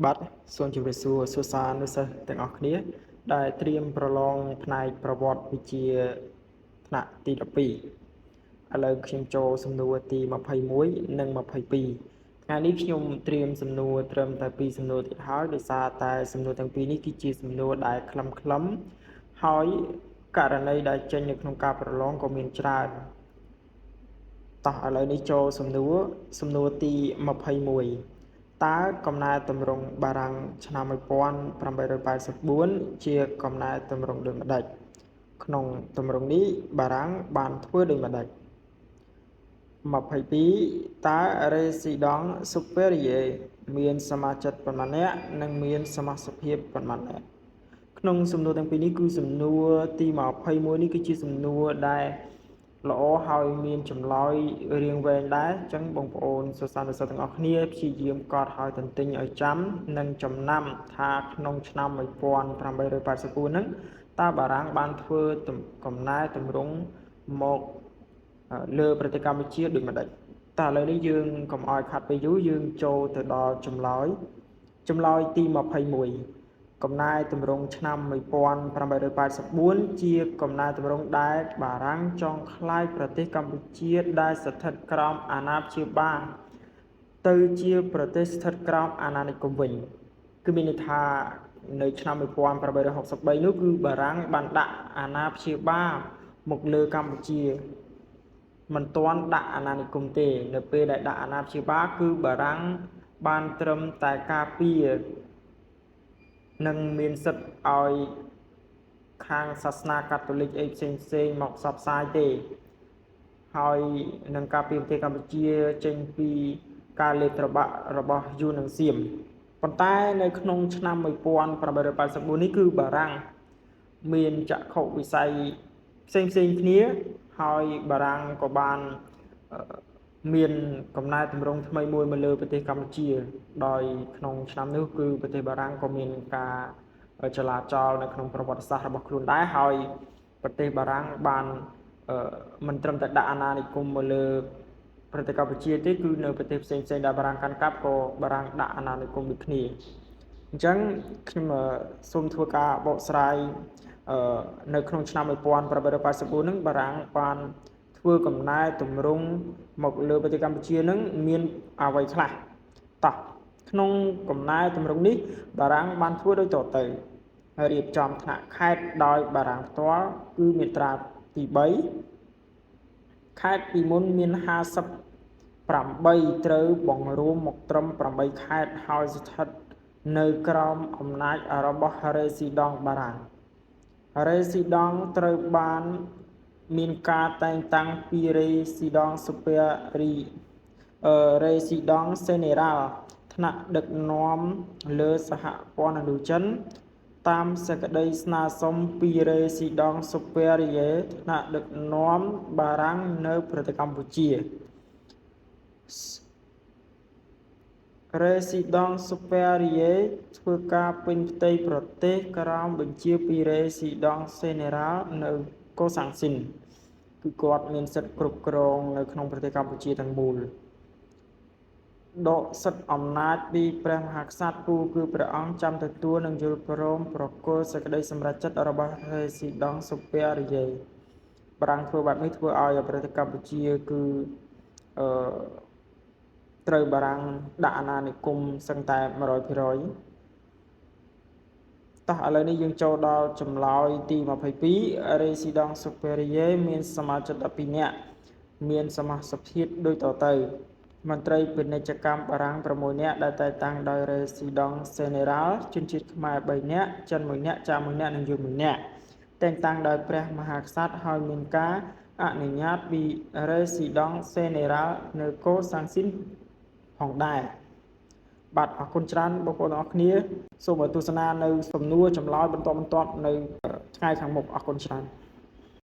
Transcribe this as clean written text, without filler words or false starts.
បាទសូមជម្រាបសួរសិស្សទាំងអស់គ្នាដែលត្រៀមប្រឡងផ្នែកប្រវត្តិវិទ្យាថ្នាក់ទី12ឥឡូវខ្ញុំចូលសំណួរទី21និង22ថ្ងៃនេះខ្ញុំត្រៀមសំណួរត្រឹមតែ2សំណួរទៀតហើយដោយសារតែសំណួរទាំងពីរនេះគឺជាសំណួរដែលខ្លឹមហើយករណីដែលចេញនៅក្នុងការប្រឡងក៏មានច្រើនតោះឥឡូវនេះចូលសំណួរទី21តើកំណែទម្រង់បារាំងឆ្នាំ1884ជាកំណែទម្រង់ដូចម្ដេចក្នុងទម្រង់នេះបារាំងបានធ្វើដូចម្ដេច22តើ Résidence Supérieure មានសមាជិកប៉ុន្មាននាក់និងមានសមាសភាពប៉ុន្មាននាក់ក្នុងសំណួរទាំងពីរនេះគឺសំណួរទី21នេះគឺជាសំណួរដែលល្អហើយមានចម្លើយរៀងវែងដែរអញ្ចឹងបងប្អូនសិស្សានុសិស្សទាំងអស់គ្នាព្យាយាមកត់ហើយទន្ទិញឲ្យចាំនិងចំណាំថាក្នុងឆ្នាំ1884ហ្នឹងតើបារាំងបានធ្វើកំណែទម្រង់មកលើប្រទេសកម្ពុជាដូចម្ដេចតើឥឡូវនេះយើងកុំឲ្យខាត់ពេលយូរយើងចូលទៅដល់ចម្លើយទី21កំណែទម្រង់ឆ្នាំ1884ជាកំណែទម្រង់ដែលបារាំងចង់ក្លាយប្រទេសកម្ពុជាដែលស្ថិតក្រោមអាណាព្យាបាលទៅជាប្រទេសស្ថិតក្រោមអាណានិគមវិញគឺមានន័យថានៅឆ្នាំ1863នោះគឺបារាំងបានដាក់អាណាព្យាបាលមកលើកម្ពុជាមិនទាន់ដាក់អាណានិគមទេនៅពេលដែលដាក់អាណាព្យាបាលគឺបារាំងបានត្រឹមតែការពារនិងមានសិទ្ធិឲ្យខាងសាសនាកាតូលិកអីផ្សេងមកផ្សព្វផ្សាយទេហើយនឹងការពារប្រទេសកម្ពុជាចេញពីការលេបត្របាក់របស់យួននិងសៀមប៉ុន្តែនៅក្នុងឆ្នាំ1884នេះគឺបារាំងមានចក្ខុវិស័យផ្សេងគ្នាហើយបារាំងក៏បានមានកំណែទម្រង់ថ្មីមួយមកលើប្រទេសកម្ពុជាដោយក្នុងឆ្នាំនោះគឺប្រទេសបារាំងក៏មានការចលាចលនៅក្នុងប្រវត្តិសាស្ត្ររបស់ខ្លួនដែរហើយប្រទេសបារាំងបានមិនត្រឹមតែដាក់អាណានិគមមកលើប្រទេសកម្ពុជាទេគឺនៅប្រទេសផ្សេងដែលបារាំងកាន់កាប់ក៏បារាំងដាក់អាណានិគមដូចគ្នាអញ្ចឹងខ្ញុំសូមធ្វើការបកស្រាយនៅក្នុងឆ្នាំ1884ហ្នឹងបារាំងបានធ្វើកំណែទម្រង់មកលើប្រទេសកម្ពុជានឹងមានអ្វីខ្លះតោះក្នុងកំណែទម្រង់នេះបារាំងបានធ្វើដូចតទៅរៀបចំថ្នាក់ខេត្តដោយបារាំងផ្ទាល់គឺមាត្រាទី3ខេត្តពីមុនមាន58ត្រូវបង្រួមមកត្រឹម8ខេត្តហើយស្ថិតនៅក្រោមអំណាចរបស់ Résidence បារាំង Résidence ត្រូវបានមានការតែងតាំងពី Résidence Supérieure Résidence Générale ថ្នាក់ដឹកនាំលើសហព័ន្ធឥណ្ឌូចិនតាមសេចក្តីស្នើសុំពី Résidence Supérieure ថ្នាក់ដឹកនាំបារាំងនៅប្រទេសកម្ពុជា Résidence Supérieure ធ្វើការពេញផ្ទៃប្រទេសក្រោមបញ្ជាពី Résidence Générale នៅកូសាំងស៊ីនគឺគាត់មានសិទ្ធិគ្រប់គ្រងនៅក្នុងប្រទេសកម្ពុជាទាំងមូលដកសិទ្ធិអំណាចពីព្រះមហាក្សត្រគឺព្រះអង្គចាំទទួលនិងយល់ព្រមប្រគល់សេចក្តីសម្រេចចិត្តរបស់ Résidence Supérieure បារាំងធ្វើបែបនេះធ្វើឲ្យប្រទេសកម្ពុជាគឺត្រូវបារាំងដាក់អាណានិគមសឹងតែ 100% តោះឥឡូវនេះយើងចូលដល់ចម្លើយទី22 Résidence Supérieure មានសមាជិក12នាក់មានសមាសភាពដូចតទៅមន្ត្រីពាណិជ្ជកម្មបារាំង6នាក់ដែលតែងតាំងដោយ Résidence Générale ជនជាតិខ្មែរ3នាក់ចិន1នាក់ចាម1នាក់និងយួន1នាក់តែងតាំងដោយព្រះមហាក្សត្រហើយមានការអនុញ្ញាតពី Résidence Générale នៅកូសាំងស៊ីនផងដែរបាទអរគុណច្រើនបងប្អូនទាំងអស់គ្នាសូមទស្សនានៅសំណួរចម្លើយបន្តនៅថ្ងៃខាងមុខអរគុណច្រើន